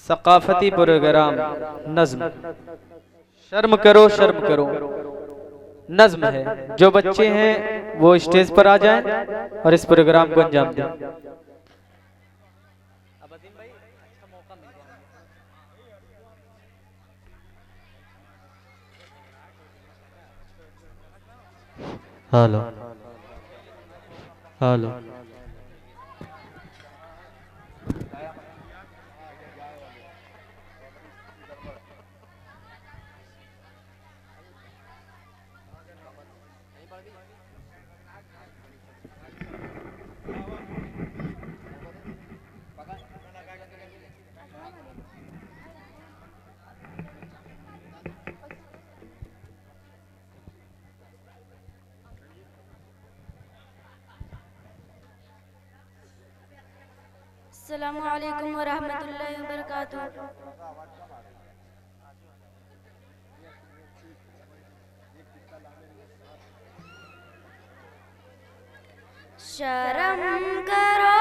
सकाफती programme नज्म। शर्म करो शर्म करो नज्म है। जो बच्चे हैं वो स्टेज पर आ जाएं और इस प्रोग्राम को अंजाम दें। Hello hello. अस्सलामु अलैकुम व रहमतुल्लाहि व बरकातुहू। शर्म करो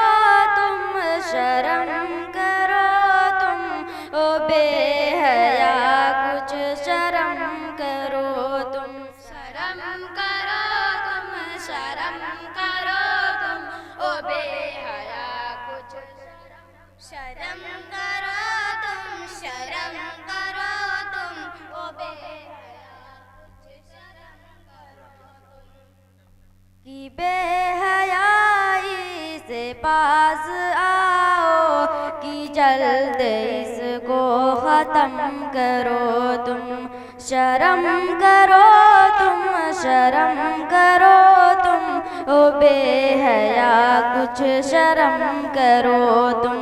तुम, शर्म करो तुम, ओ बेहया कुछ शर्म करो तुम। शर्म करो तुम, शर्म करो तुम, ओ बेहया कुछ शर्म करो तुम, शर्म करो तुम, ओ बेहया कुछ शर्म करो तुम। कि बेहयाई से पास आओ, कि जल्द इसको ख़त्म करो तुम। शर्म करो तुम, शर्म करो तुम, ओ बेहया कुछ शर्म करो तुम।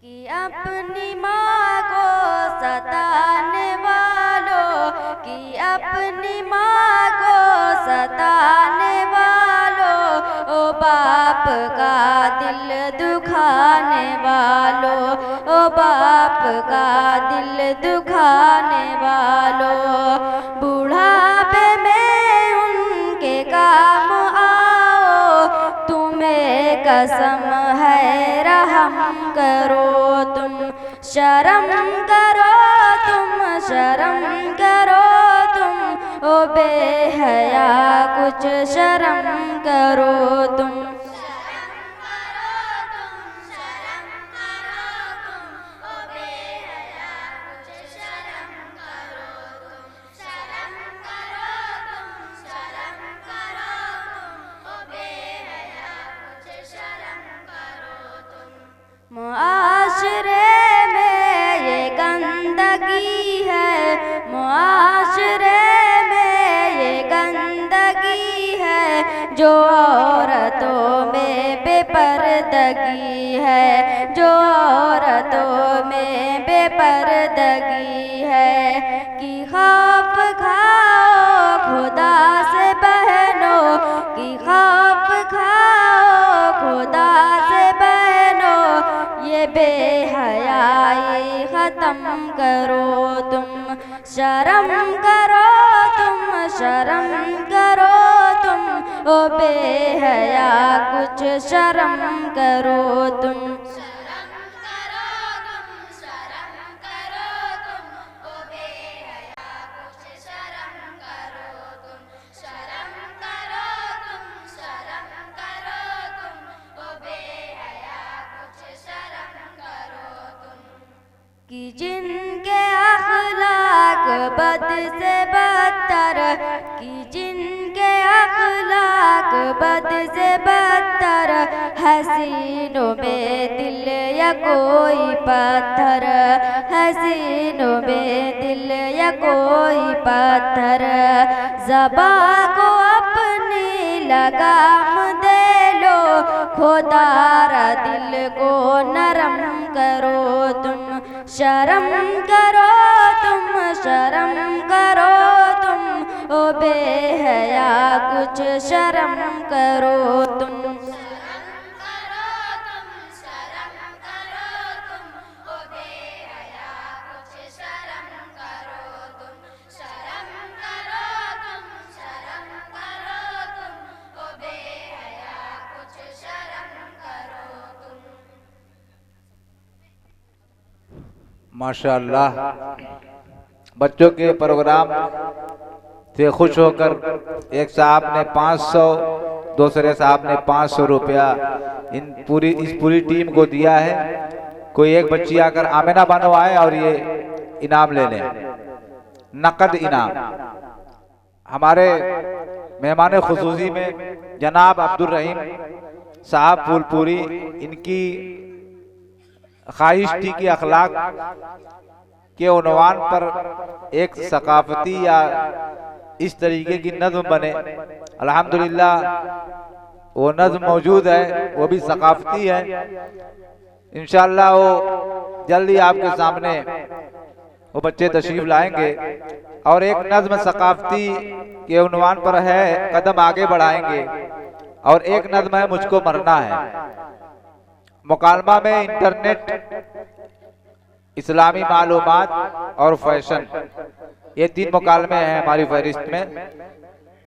कि अपनी माँ को सताने वालों, कि अपनी माँ को सताने वालों, ओ बाप का दिल दुखाने वालों, ओ बाप का दिल दुखाने वालों। बुढ़ापे में उनके काम आओ, तुम्हें कसम है रहम करो तुम। शर्म करो तुम, शर्म करो तुम, ओ बेहया कुछ शर्म करो तुम। मुआशरे में ये गंदगी है, मुआशरे में ये गंदगी है, जो औरतों में बेपर्दगी है, जो औरतों में बेपर्दगी है। कि खौफ खाओ खुदा से बहनों, कि खौफ खाओ खुदा से बहनों, ये बेहयाई ख़त्म करो तुम। शर्म करो तुम, शर्म करो तुम, ओ बेहया कुछ शर्म करो तुम। कि जिनके अखलाक बद से बदतर, कि जिनके अखलाक बद से बदतर, हसीनों में दिल या कोई पत्थर, हसीनों में दिल या कोई पत्थर। ज़बां को अपनी लगाम दे लो, खुदारा दिल को नरम करो तुम। शर्म करो तुम, शर्म करो तुम, ओ बेहया कुछ शर्म करो तुम। शर्म करो तुम, माशाअल्लाह, बच्चों के प्रोग्राम से खुश होकर एक साहब ने 500, दूसरे साहब ने 500 रुपया इस पूरी टीम को दिया है। कोई एक बच्ची आकर आमिना बानो आए और ये इनाम ले लें, नकद इनाम। हमारे मेहमान खुसूसी में जनाब अब्दुल रहीम साहब फूलपुरी, इनकी ख्वाहिश थी कि अखलाक के उन्वान पर एक सकाफती या इस तरीके की नज़्म बने। अल्हम्दुलिल्लाह वो नज़्म मौजूद है, वो भी सकाफती है। इंशाअल्लाह वो जल्दी आपके सामने वो बच्चे तशरीफ लाएंगे और एक नज़्म सकाफती के उन्वान पर है, कदम आगे बढ़ाएंगे, और एक नज़्म है मुझको मरना है। मुकालमा में इंटरनेट, इस्लामी मालूमात और फैशन, ये 3 मुकालमे हैं हमारी फहरिस्त में।